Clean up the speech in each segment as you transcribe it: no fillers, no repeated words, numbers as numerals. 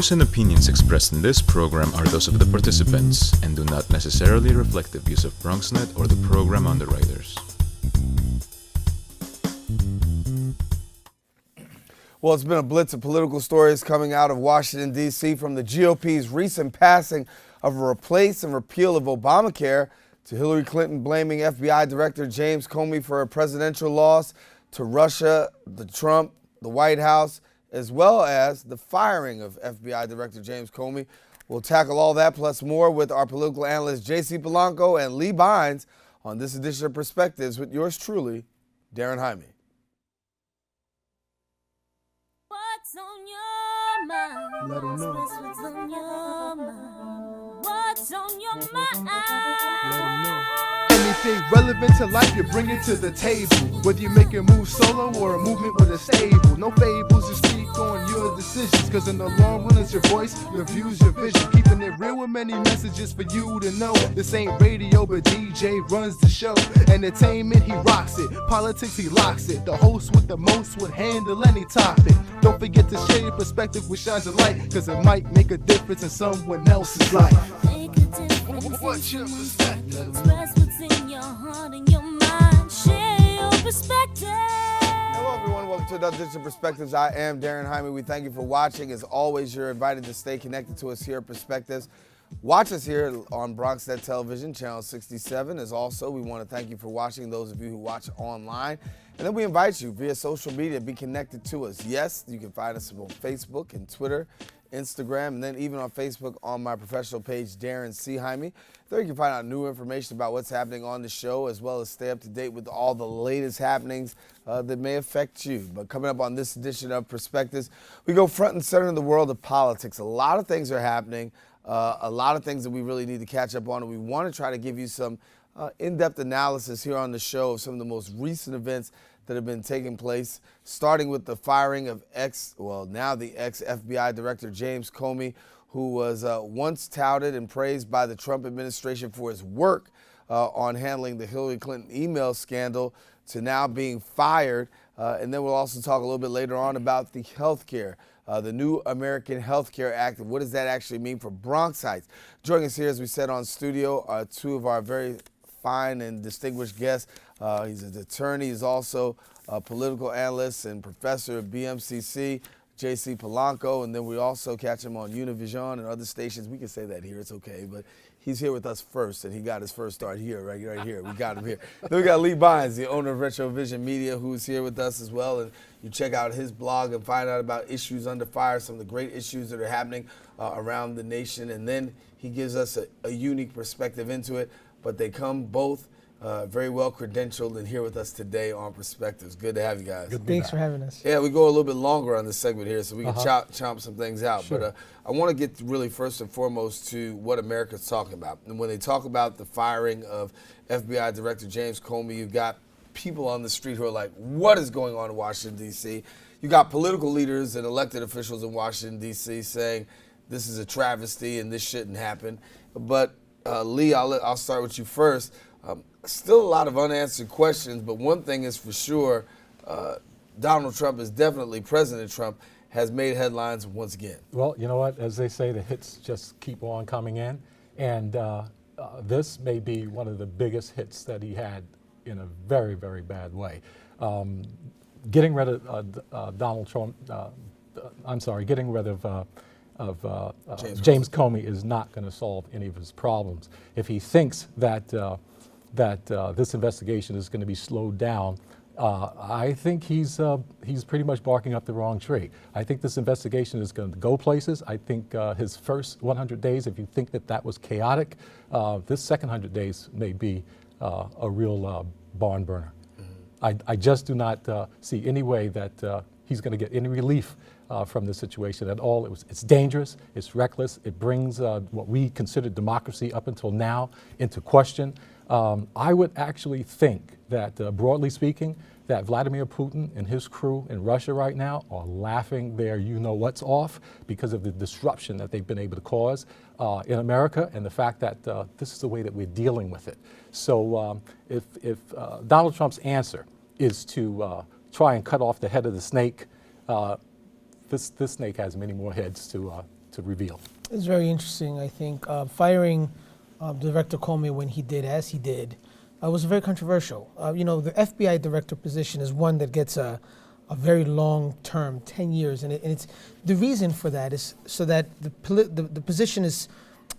views and opinions expressed in this program are those of the participants and do not necessarily reflect the views of BronxNet or the program underwriters. Well, it's been a blitz of political stories coming out of Washington, D.C., from the GOP's recent passing of a replace and repeal of Obamacare, to Hillary Clinton blaming FBI Director James Comey for a presidential loss, to Russia, Trump, the White House, as well as the firing of FBI Director James Comey. We'll tackle all that plus more with our political analysts J.C. Polanco and Lee Bynes on this edition of Perspectives with yours truly, Darren Jaime. What's on your mind? Let 'em know. What's on your mind? What's on your mind? Let 'em know. Anything relevant to life, you bring it to the table. Whether you make a move solo or a movement with a stable. No fables, you speak on your decisions. Cause in the long run, it's your voice, your views, your vision. Keeping it real with many messages for you to know. This ain't radio, but DJ runs the show. Entertainment, he rocks it. Politics, he locks it. The host with the most would handle any topic. Don't forget to share your perspective which shines a light. Cause it might make a difference in someone else's life. Make a difference. What's your perspective? Express what's in your heart and your mind. Share your perspective. Hello, everyone. Welcome to another edition of Perspectives. I am Darren Jaime. We thank you for watching. As always, you're invited to stay connected to us here at Perspectives. Watch us here on BronxNet Television, Channel 67. As also, we want to thank you for watching, those of you who watch online. And then we invite you via social media to be connected to us. Yes, you can find us on Facebook and Twitter, Instagram, and then even on Facebook on my professional page, Darren C. Jaime. There you can find out new information about what's happening on the show, as well as stay up to date with all the latest happenings that may affect you. But coming up on this edition of Perspectives, we go front and center in the world of politics. A lot of things are happening, a lot of things that we really need to catch up on, and we want to try to give you some in-depth analysis here on the show of some of the most recent events that have been taking place, starting with the firing of now the ex-FBI Director James Comey, who was once touted and praised by the Trump administration for his work on handling the Hillary Clinton email scandal, to now being fired. And then we'll also talk a little bit later on about the health care, the new American Health Care Act, and what does that actually mean for Bronxites. Joining us here, as we said on studio, are two of our very fine and distinguished guests. He's an attorney. He's also a political analyst and professor at BMCC, J.C. Polanco, and then we also catch him on Univision and other stations. We can say that here. It's okay, but he's here with us first, and he got his first start here, right here. We got him here. Then we got Lee Bynes, the owner of Retrovision Media, who's here with us as well. And you check out his blog and find out about issues under fire, some of the great issues that are happening around the nation. And then he gives us a unique perspective into it. But they come both very well credentialed and here with us today on Perspectives. Good to have you guys. Thanks for having us. Yeah, we go a little bit longer on this segment here so we can chomp some things out. Sure. But I want to get really first and foremost to what America's talking about. And when they talk about the firing of FBI Director James Comey, you've got people on the street who are like, what is going on in Washington, D.C.? You got political leaders and elected officials in Washington, D.C. saying this is a travesty and this shouldn't happen. But Lee, I'll start with you first. Still a lot of unanswered questions, but one thing is for sure, Donald Trump President Trump has made headlines once again. Well, you know what, as they say, the hits just keep on coming in, and this may be one of the biggest hits that he had in a very, very bad way. Getting rid of Donald Trump, getting rid of James Comey is not going to solve any of his problems. If he thinks that this investigation is going to be slowed down, I think he's pretty much barking up the wrong tree. I think this investigation is going to go places. I think his first 100 days, if you think that was chaotic, this second 100 days may be a real barn burner. Mm-hmm. I just do not see any way that he's going to get any relief from this situation at all. It's dangerous, it's reckless, it brings what we considered democracy up until now into question. I would actually think that, broadly speaking, that Vladimir Putin and his crew in Russia right now are laughing their you-know-what's off because of the disruption that they've been able to cause in America and the fact that this is the way that we're dealing with it. So if Donald Trump's answer is to try and cut off the head of the snake, this snake has many more heads to to reveal. It's very interesting, I think. Firing Director Comey when he did, as he did, was very controversial. The FBI director position is one that gets a very long term, 10 years. And it's the reason for that is so that the position is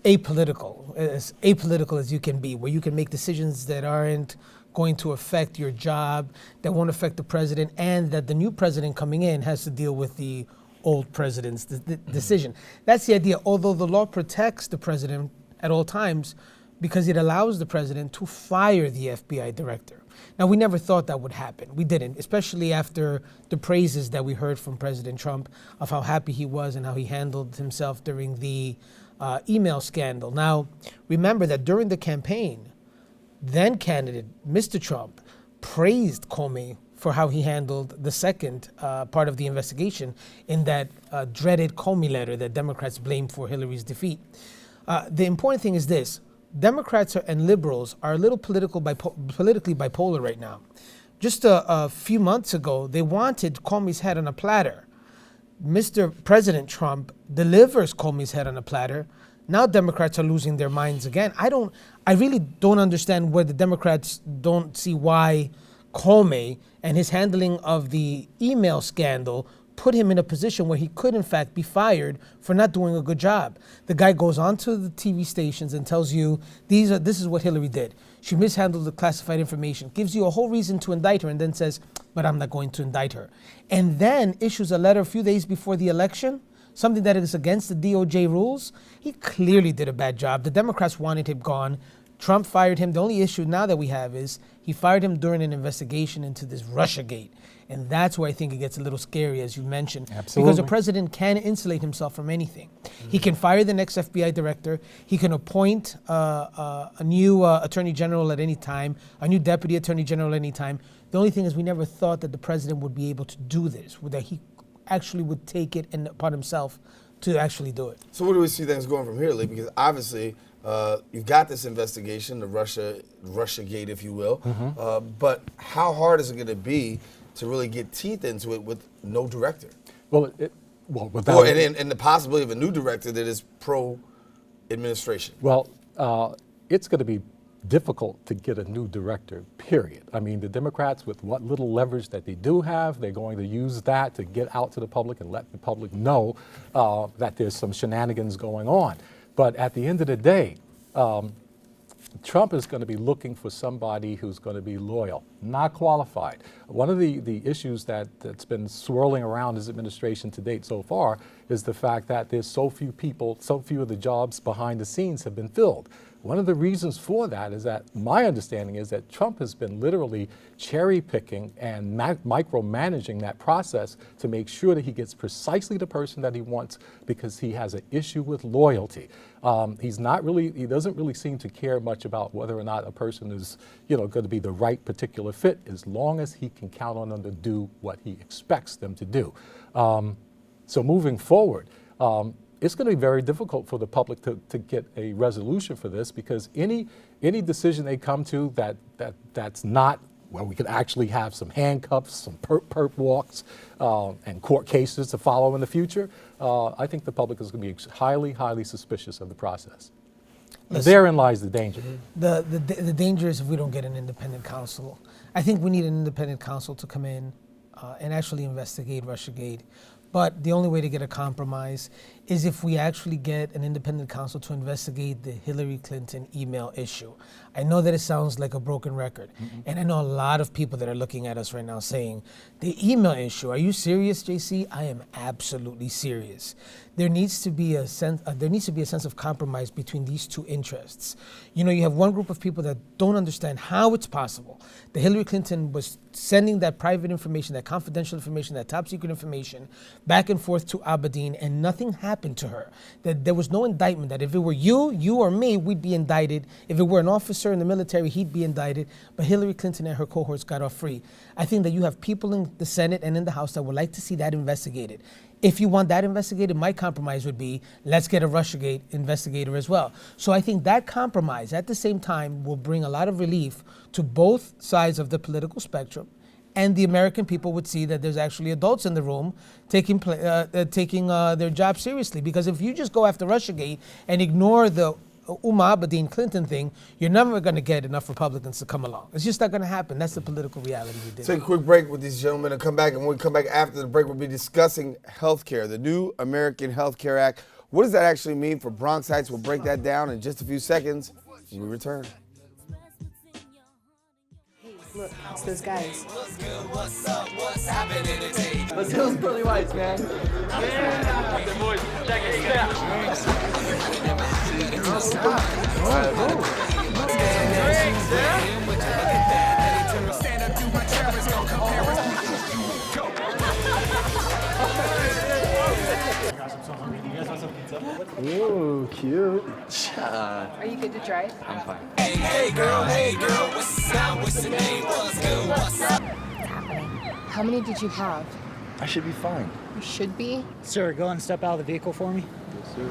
apolitical, as apolitical as you can be, where you can make decisions that aren't going to affect your job, that won't affect the president, and that the new president coming in has to deal with the old president's decision. That's the idea, although the law protects the president at all times because it allows the president to fire the FBI director. Now, we never thought that would happen. We didn't, especially after the praises that we heard from President Trump of how happy he was and how he handled himself during the email scandal. Now, remember that during the campaign, then candidate Mr. Trump praised Comey for how he handled the second part of the investigation in that dreaded Comey letter that Democrats blamed for Hillary's defeat. The important thing is this. Democrats and liberals are a little politically bipolar right now. Just a few months ago, they wanted Comey's head on a platter. Mr. President Trump delivers Comey's head on a platter. Now Democrats are losing their minds again. I really don't understand where the Democrats don't see why Comey and his handling of the email scandal put him in a position where he could in fact be fired for not doing a good job. The guy goes onto the TV stations and tells you this is what Hillary did. She mishandled the classified information, gives you a whole reason to indict her, and then says, but I'm not going to indict her. And then issues a letter a few days before the election, something that is against the DOJ rules. He clearly did a bad job. The Democrats wanted him gone. Trump fired him. The only issue now that we have is he fired him during an investigation into this Russiagate. And that's where I think it gets a little scary, as you mentioned. Absolutely. Because the president can insulate himself from anything. He can fire the next FBI director. He can appoint a new attorney general at any time, a new deputy attorney general at any time. The only thing is we never thought that the president would be able to do this, that he actually would take it upon himself to actually do it. So where do we see things going from here, Lee? Because obviously you've got this investigation, the Russiagate, if you will. But how hard is it going to be to really get teeth into it with no director? Without and the possibility of a new director that is pro-administration. It's going to be difficult to get a new director, period. I mean, the Democrats, with what little leverage that they do have, they're going to use that to get out to the public and let the public know that there's some shenanigans going on. But at the end of the day, Trump is going to be looking for somebody who's going to be loyal, not qualified. One of the issues that's been swirling around his administration to date so far is the fact that there's so few people, so few of the jobs behind the scenes have been filled. One of the reasons for that is that my understanding is that Trump has been literally cherry picking and micromanaging that process to make sure that he gets precisely the person that he wants because he has an issue with loyalty. He doesn't really seem to care much about whether or not a person is, going to be the right particular fit, as long as he can count on them to do what he expects them to do. So moving forward, it's going to be very difficult for the public to get a resolution for this because any decision they come to that's not, well, we could actually have some handcuffs, some perp walks, and court cases to follow in the future. I think the public is going to be highly, highly suspicious of the process. Therein lies the danger. The danger is if we don't get an independent counsel. I think we need an independent counsel to come in and actually investigate Russiagate. But the only way to get a compromise is if we actually get an independent counsel to investigate the Hillary Clinton email issue. I know that it sounds like a broken record. And I know a lot of people that are looking at us right now saying, the email issue, are you serious, JC? I am absolutely serious. There needs to be a sense of compromise between these two interests. You have one group of people that don't understand how it's possible that Hillary Clinton was sending that private information, that confidential information, that top secret information back and forth to Aberdeen, and nothing happened to her. That there was no indictment, that if it were you or me, we'd be indicted. If it were an officer in the military, he'd be indicted. But Hillary Clinton and her cohorts got off free. I think that you have people in the Senate and in the House that would like to see that investigated. If you want that investigated, my compromise would be, let's get a Russiagate investigator as well. So I think that compromise at the same time will bring a lot of relief to both sides of the political spectrum and the American people would see that there's actually adults in the room taking their job seriously. Because if you just go after Russiagate and ignore the Umar Abedin Clinton thing, you're never going to get enough Republicans to come along. It's just not going to happen. That's the political reality we did. Take a quick break with these gentlemen and come back. And when we come back after the break, we'll be discussing health care, the new American Health Care Act. What does that actually mean for Bronxites? We'll break that down in just a few seconds when we return. Look, it's those guys. Let's do those pearly whites, man. Ooh, cute. Are you good to try? I'm fine. Hey girl, what's up? What's the name? What's good? What's up? How many did you have? I should be fine. You should be. Sir, go and step out of the vehicle for me. Yes, sir.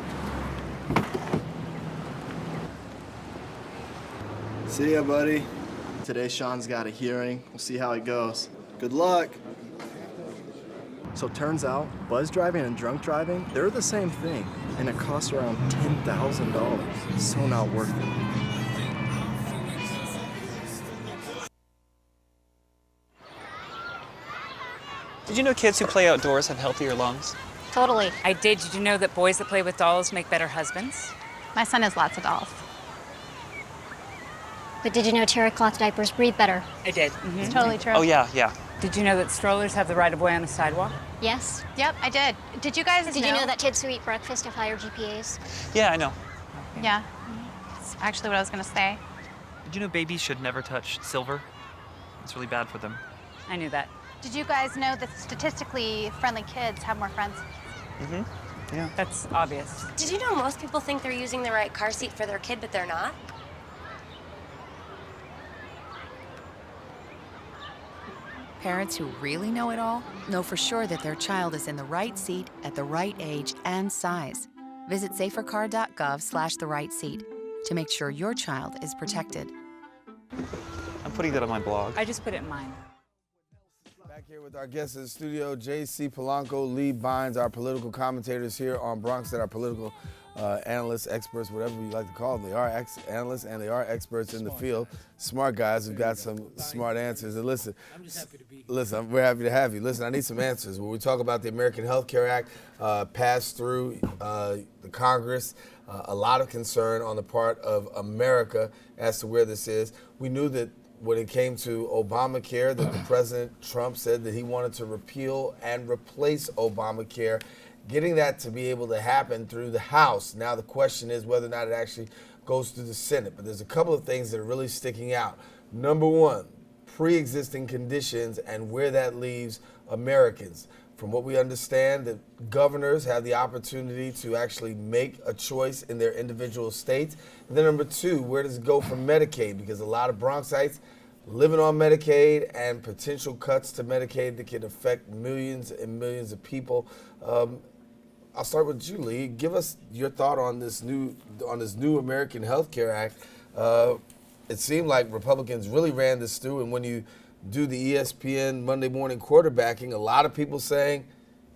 See ya, buddy. Today, Sean's got a hearing. We'll see how it goes. Good luck. So turns out, buzz driving and drunk driving, they're the same thing, and it costs around $10,000. So not worth it. Did you know kids who play outdoors have healthier lungs? Totally. I did. Did you know that boys that play with dolls make better husbands? My son has lots of dolls. But did you know terry cloth diapers breathe better? I did. It's totally true. Oh, yeah. Did you know that strollers have the right of way on the sidewalk? Yes. Yep, I did. Did you guys Did you know that kids who eat breakfast have higher GPAs? Yeah, I know. Yeah, that's actually what I was gonna say. Did you know babies should never touch silver? It's really bad for them. I knew that. Did you guys know that statistically friendly kids have more friends? Mm-hmm. Yeah. That's obvious. Did you know most people think they're using the right car seat for their kid, but they're not? Parents who really know it all know for sure that their child is in the right seat at the right age and size. Visit safercar.gov/the right seat to make sure your child is protected. I'm putting that on my blog. I just put it in mine. Back here with our guests in the studio, J.C. Polanco, Lee Bynes, our political commentators here on BronxNet, our political analysts, experts, whatever you like to call them. They are analysts and they are experts in the field. Smart guys who've got some smart answers. And listen, we're happy to have you. Listen, I need some answers. When we talk about the American Health Care Act passed through the Congress, a lot of concern on the part of America as to where this is. We knew that when it came to Obamacare, that the President Trump said that he wanted to repeal and replace Obamacare, getting that to be able to happen through the House. Now the question is whether or not it actually goes through the Senate. But there's a couple of things that are really sticking out. Number one, pre-existing conditions and where that leaves Americans. From what we understand, that governors have the opportunity to actually make a choice in their individual states. And then number two, where does it go for Medicaid? Because a lot of Bronxites living on Medicaid and potential cuts to Medicaid that can affect millions and millions of people. I'll start with you, Lee. Give us your thought on this new American Health Care Act. It seemed like Republicans really ran this through, and when you do the ESPN Monday morning quarterbacking, a lot of people saying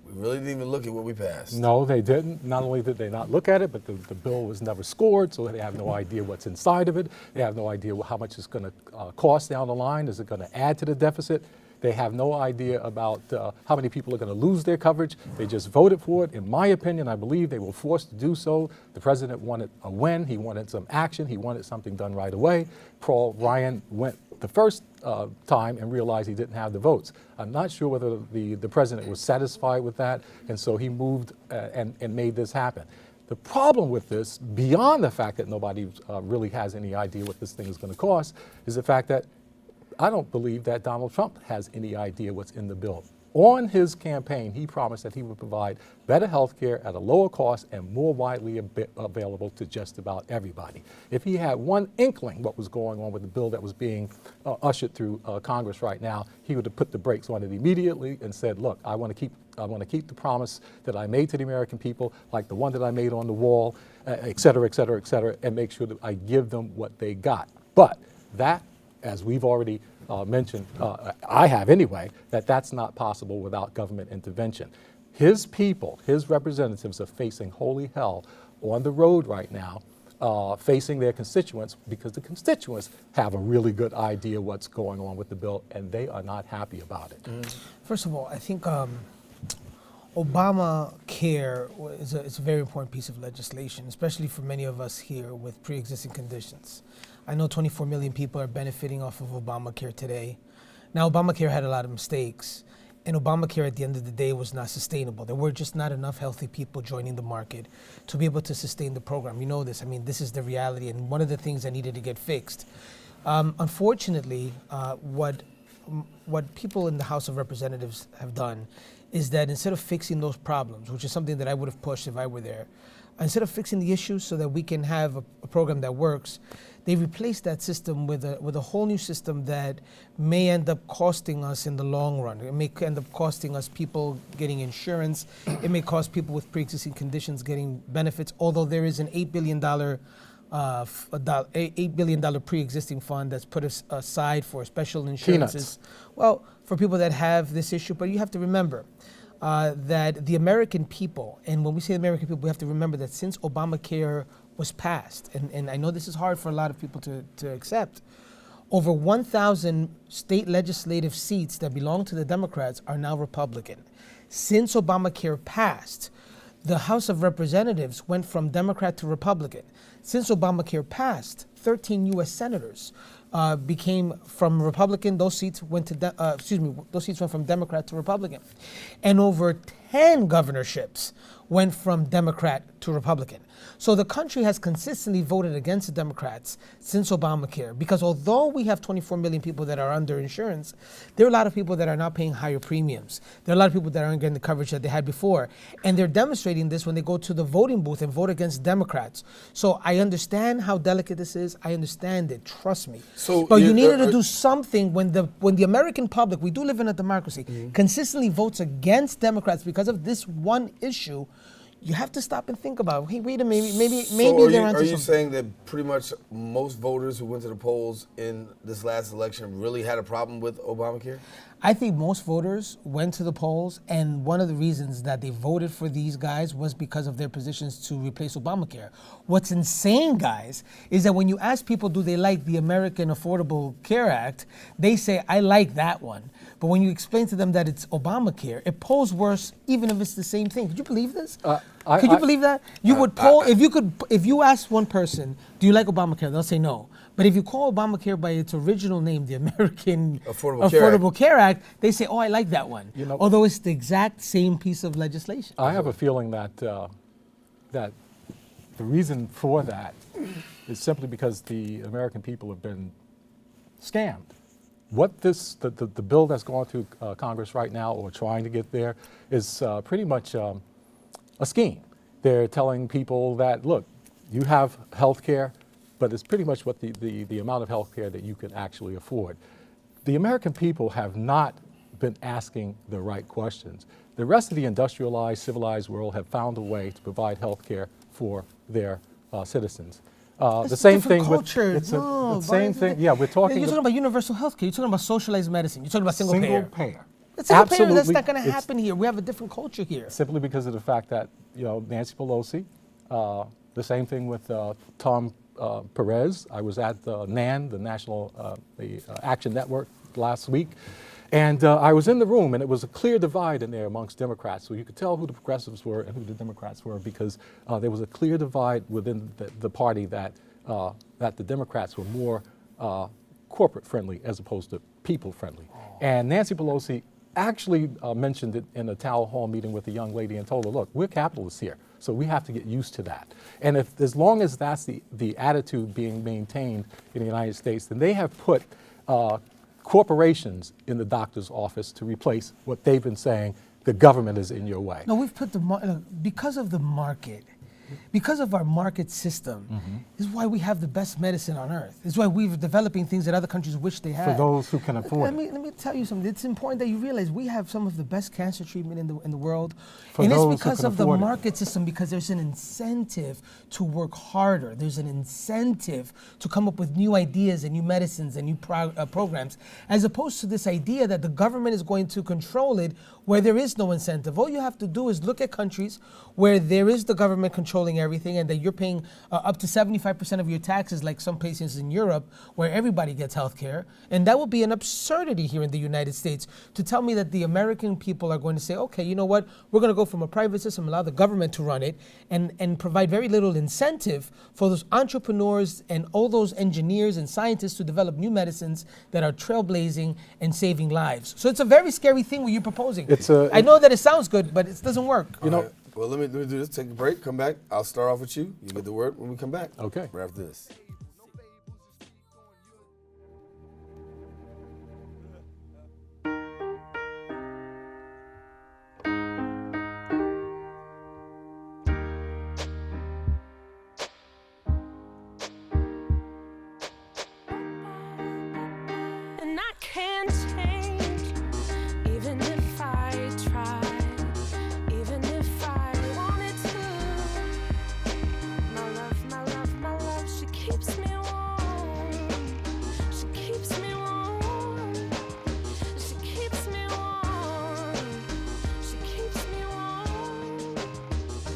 we really didn't even look at what we passed. No, they didn't. Not only did they not look at it, but the bill was never scored, so they have no idea what's inside of it. They have no idea how much it's going to cost down the line. Is it going to add to the deficit? They have no idea about how many people are going to lose their coverage. They just voted for it. In my opinion, I believe they were forced to do so. The president wanted a win. He wanted some action. He wanted something done right away. Paul Ryan went the first time and realized he didn't have the votes. I'm not sure whether the president was satisfied with that, and so he moved and made this happen. The problem with this, beyond the fact that nobody really has any idea what this thing is going to cost, is the fact that I don't believe that Donald Trump has any idea what's in the bill. On his campaign, he promised that he would provide better health care at a lower cost and more widely available to just about everybody. If he had one inkling what was going on with the bill that was being ushered through Congress right now, he would have put the brakes on it immediately and said, look, I want to keep the promise that I made to the American people, like the one that I made on the wall, et cetera, et cetera, et cetera, and make sure that I give them what they got. But that, as we've already mentioned, I have anyway, that that's not possible without government intervention. His people, his representatives are facing holy hell on the road right now, facing their constituents because the constituents have a really good idea what's going on with the bill and they are not happy about it. First of all, I think Obamacare is a very important piece of legislation, especially for many of us here with pre-existing conditions. I know 24 million people are benefiting off of Obamacare today. Now, Obamacare had a lot of mistakes, and Obamacare at the end of the day was not sustainable. There were just not enough healthy people joining the market to be able to sustain the program. You know this. I mean, this is the reality, and one of the things that needed to get fixed. Unfortunately, what people in the House of Representatives have done is that instead of fixing those problems, which is something that I would have pushed if I were there, instead of fixing the issues so that we can have a program that works, they replaced that system with a whole new system that may end up costing us in the long run. It may end up costing us people getting insurance. It may cost people with pre-existing conditions getting benefits, although there is an $8 billion pre-existing fund that's put aside for special insurances. Well, for people that have this issue, but you have to remember that the American people, and when we say American people, we have to remember that since Obamacare was passed, and I know this is hard for a lot of people to accept, over 1,000 state legislative seats that belong to the Democrats are now Republican. Since Obamacare passed, the House of Representatives went from Democrat to Republican. Since Obamacare passed, 13 U.S. senators became from Republican. Those seats went to those seats went from Democrat to Republican, and over 10 governorships went from Democrat to Republican. So the country has consistently voted against the Democrats since Obamacare, because although we have 24 million people that are under insurance, there are a lot of people that are not paying higher premiums. There are a lot of people that aren't getting the coverage that they had before. And they're demonstrating this when they go to the voting booth and vote against Democrats. So I understand how delicate this is. I understand it. Trust me. But you needed to do something when the American public, we do live in a democracy, consistently votes against Democrats because of this one issue. You have to stop and think about, hey, wait a minute, maybe they're onto something. Are you saying that pretty much most voters who went to the polls in this last election really had a problem with Obamacare? I think most voters went to the polls, and one of the reasons that they voted for these guys was because of their positions to replace Obamacare. What's insane, guys, is that when you ask people, do they like the American Affordable Care Act, they say, I like that one. But when you explain to them that it's Obamacare, it polls worse even if it's the same thing. Could you believe this? Could you believe that? You would poll, if you ask one person, do you like Obamacare? They'll say no. But if you call Obamacare by its original name, the American Affordable Care Act, they say, oh, I like that one. You know, although it's the exact same piece of legislation. I have a feeling that that the reason for that is simply because the American people have been scammed. What the bill that's going through Congress right now, or trying to get there, is pretty much a scheme. They're telling people that, look, you have health care, but it's pretty much what the amount of health care that you can actually afford. The American people have not been asking the right questions. The rest of the industrialized, civilized world have found a way to provide health care for their citizens. The same thing with the same thing. Yeah, we're talking. You're talking about universal health care. You're talking about socialized medicine. You're talking about single payer. It's Absolutely, that's not going to happen here. We have a different culture here. Simply because of the fact that Nancy Pelosi. The same thing with Tom Perez. I was at the NAN, the National Action Network, last week. And I was in the room, and it was a clear divide in there amongst Democrats. So you could tell who the progressives were and who the Democrats were, because there was a clear divide within the party that the Democrats were more corporate-friendly as opposed to people-friendly. And Nancy Pelosi actually mentioned it in a town hall meeting with a young lady and told her, look, we're capitalists here, so we have to get used to that. And as long as that's the attitude being maintained in the United States, then they have put corporations in the doctor's office to replace what they've been saying, the government is in your way. No, we've put because of the market, because of our market system, is why we have the best medicine on earth. It's why we're developing things that other countries wish they had. For those who can afford it. Let me tell you something. It's important that you realize we have some of the best cancer treatment in the world. For and it's those who because can of the afford it. market system, because there's an incentive to work harder. There's an incentive to come up with new ideas and new medicines and new programs, as opposed to this idea that the government is going to control it where there is no incentive. All you have to do is look at countries where there is the government controlling everything and that you're paying up to 75% of your taxes, like some places in Europe where everybody gets health care. And that would be an absurdity here in the United States to tell me that the American people are going to say, okay, you know what, we're going to go from a private system, allow the government to run it, and provide very little incentive for those entrepreneurs and all those engineers and scientists to develop new medicines that are trailblazing and saving lives. So it's a very scary thing what you're proposing. I know that it sounds good, but it doesn't work. You know. Right. Well, let me do this. Take a break. Come back. I'll start off with you. You get the word when we come back. Okay. Right after this. And I can't change, even if I try, even if I wanted to. My love, she keeps me warm. She keeps me warm. She keeps me warm. She keeps me warm.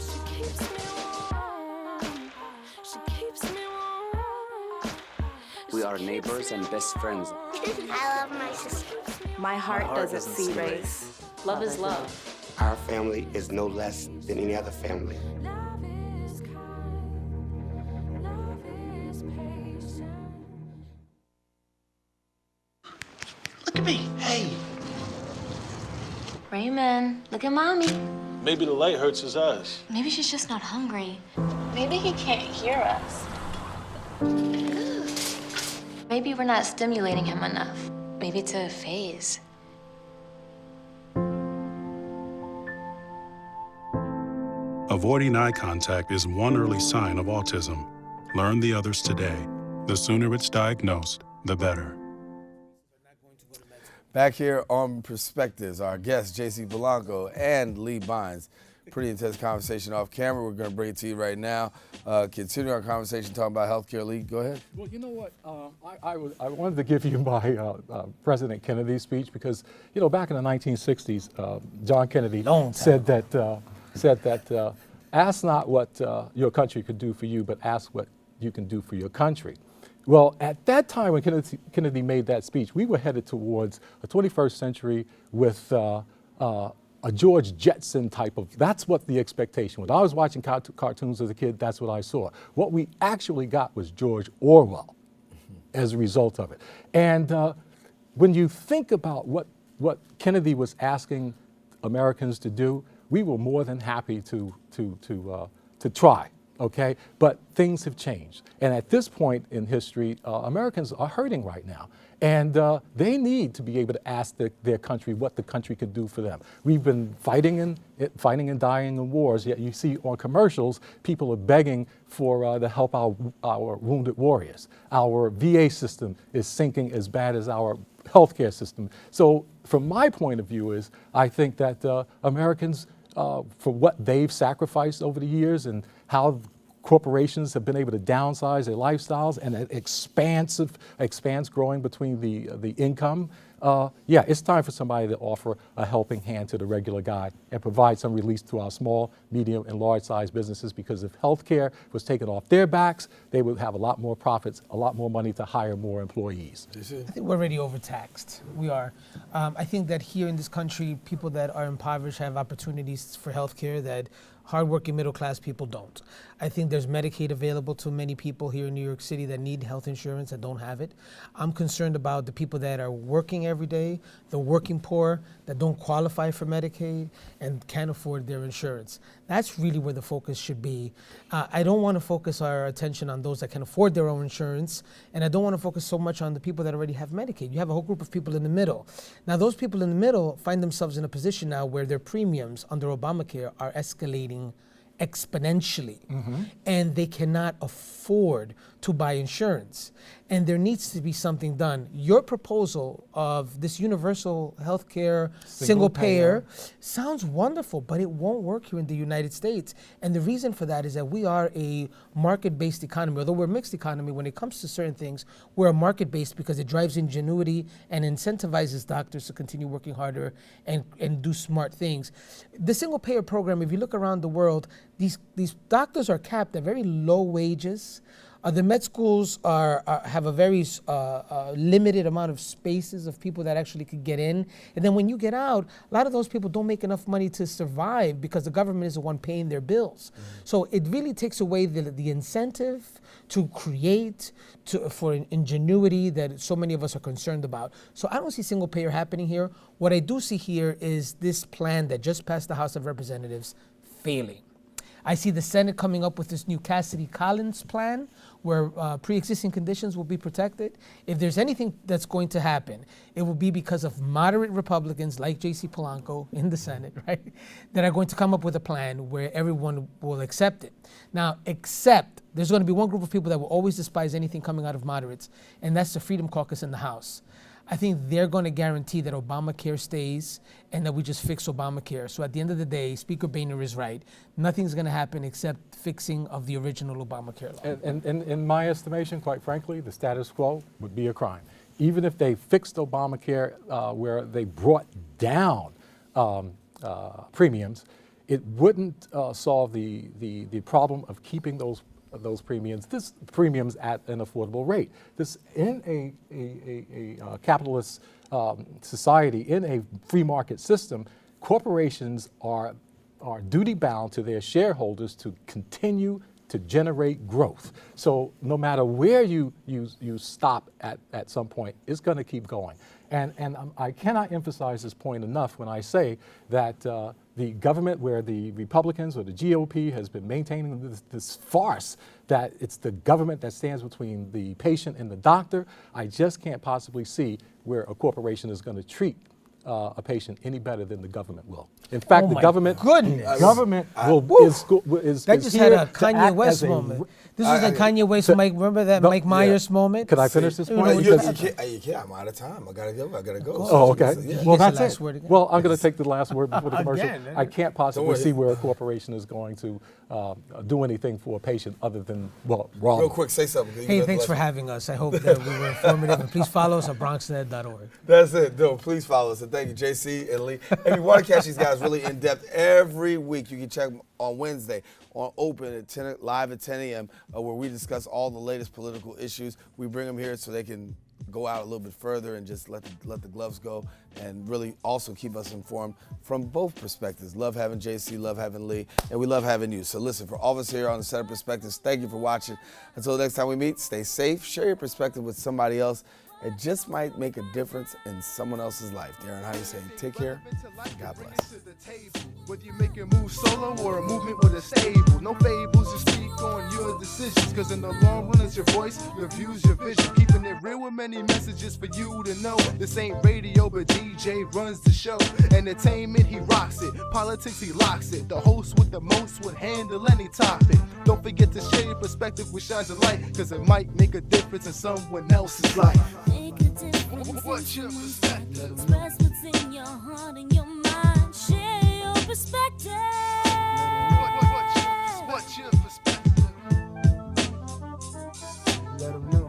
She keeps me warm. She keeps me warm. We are neighbors and best friends. I love my sister. My heart doesn't see race. Love is love. Our family is no less than any other family. Look at me. Hey. Raymond, look at mommy. Maybe the light hurts his eyes. Maybe she's just not hungry. Maybe he can't hear us. Maybe we're not stimulating him enough. Maybe it's a phase. Avoiding eye contact is one early sign of autism. Learn the others today. The sooner it's diagnosed, the better. Back here on Perspectives, our guests, J.C. Blanco and Lee Bynes. Pretty intense conversation off camera. We're going to bring it to you right now. Continue our conversation talking about healthcare. Lee, go ahead. Well, you know what? I wanted to give you my President Kennedy speech because, you know, back in the 1960s, John Kennedy said that ask not what your country could do for you, but ask what you can do for your country. Well, at that time when Kennedy made that speech, we were headed towards a 21st century with a George Jetson type of, that's what the expectation was. I was watching cartoons as a kid, that's what I saw. What we actually got was George Orwell as a result of it. And when you think about what Kennedy was asking Americans to do, we were more than happy to try. Okay, but things have changed. And at this point in history, Americans are hurting right now. And they need to be able to ask their country what the country can do for them. We've been fighting and dying in wars, yet you see on commercials, people are begging for to help our wounded warriors. Our VA system is sinking as bad as our healthcare system. So from my point of view is, I think that Americans, for what they've sacrificed over the years and how corporations have been able to downsize their lifestyles and an expanse growing between the income. Yeah, it's time for somebody to offer a helping hand to the regular guy and provide some relief to our small, medium, and large-sized businesses, because if healthcare was taken off their backs, they would have a lot more profits, a lot more money to hire more employees. I think we're already overtaxed. We are. I think that here in this country, people that are impoverished have opportunities for healthcare that hardworking middle-class people don't. I think there's Medicaid available to many people here in New York City that need health insurance that don't have it. I'm concerned about the people that are working every day, the working poor that don't qualify for Medicaid and can't afford their insurance. That's really where the focus should be. I don't want to focus our attention on those that can afford their own insurance, and I don't want to focus so much on the people that already have Medicaid. You have a whole group of people in the middle. Now, those people in the middle find themselves in a position now where their premiums under Obamacare are escalating exponentially, and they cannot afford to buy insurance. And there needs to be something done. Your proposal of this universal health care, single payer, sounds wonderful, but it won't work here in the United States. And the reason for that is that we are a market-based economy. Although we're a mixed economy, when it comes to certain things, we're a market-based because it drives ingenuity and incentivizes doctors to continue working harder and do smart things. The single payer program, if you look around the world, these doctors are capped at very low wages. The med schools have a very limited amount of spaces of people that actually could get in. And then when you get out, a lot of those people don't make enough money to survive because the government is the one paying their bills. So it really takes away the incentive to create, for ingenuity that so many of us are concerned about. So I don't see single payer happening here. What I do see here is this plan that just passed the House of Representatives failing. I see the Senate coming up with this new Cassidy-Collins plan where pre-existing conditions will be protected. If there's anything that's going to happen, it will be because of moderate Republicans like J.C. Polanco in the Senate, right, that are going to come up with a plan where everyone will accept it. Now, except there's going to be one group of people that will always despise anything coming out of moderates, and that's the Freedom Caucus in the House. I think they're going to guarantee that Obamacare stays and that we just fix Obamacare. So at the end of the day, Speaker Boehner is right. Nothing's going to happen except fixing of the original Obamacare law. And in my estimation, quite frankly, the status quo would be a crime. Even if they fixed Obamacare where they brought down premiums, it wouldn't solve the problem of keeping those premiums at an affordable rate. This in a capitalist society, in a free market system, corporations are duty bound to their shareholders to continue to generate growth. So no matter where you stop at some point, it's going to keep going. And I cannot emphasize this point enough when I say that the government, where the Republicans or the GOP has been maintaining this farce that it's the government that stands between the patient and the doctor, I just can't possibly see where a corporation is going to treat a patient any better than the government will. In fact, the government is that just here had a Kanye West moment. This was the Kanye West, Mike. Remember that Mike Myers moment? Could I finish this point? You can't. I'm out of time. I gotta go. Oh, okay. Yeah. Well, that's it. Well, I'm going to take the last word before the commercial. I can't possibly see where a corporation is going to do anything for a patient other than, well, wrong. Real quick, say something. Hey, thanks for having us. I hope that we were informative. And please follow us at BronxNet.org. That's it. Please follow us. And thank you, JC and Lee. If you want to catch these guys really in depth every week, you can check them on Wednesday on Open at live at 10 a.m. Where we discuss all the latest political issues. We bring them here so they can go out a little bit further and just let the gloves go and really also keep us informed from both perspectives. Love having JC, love having Lee, and we love having you. So listen, for all of us here on the Set of Perspectives, thank you for watching. Until the next time we meet, stay safe, share your perspective with somebody else. It just might make a difference in someone else's life. Darren, how you saying? Take care. God bless. Whether you make a move solo or a movement with a stable, no fables, you speak on your decisions. Cause in the long run, it's your voice, your views, your vision. Keeping it real with many messages for you to know. This ain't radio, but DJ runs the show. Entertainment, he rocks it. Politics, he locks it. The host with the most would handle any topic. Don't forget to share your perspective with shines of light. Cause it might make a difference in someone else's life. Make a difference. What's your perspective? Express what's in your heart and your mind. Share your perspective. What's your perspective? Let 'em know.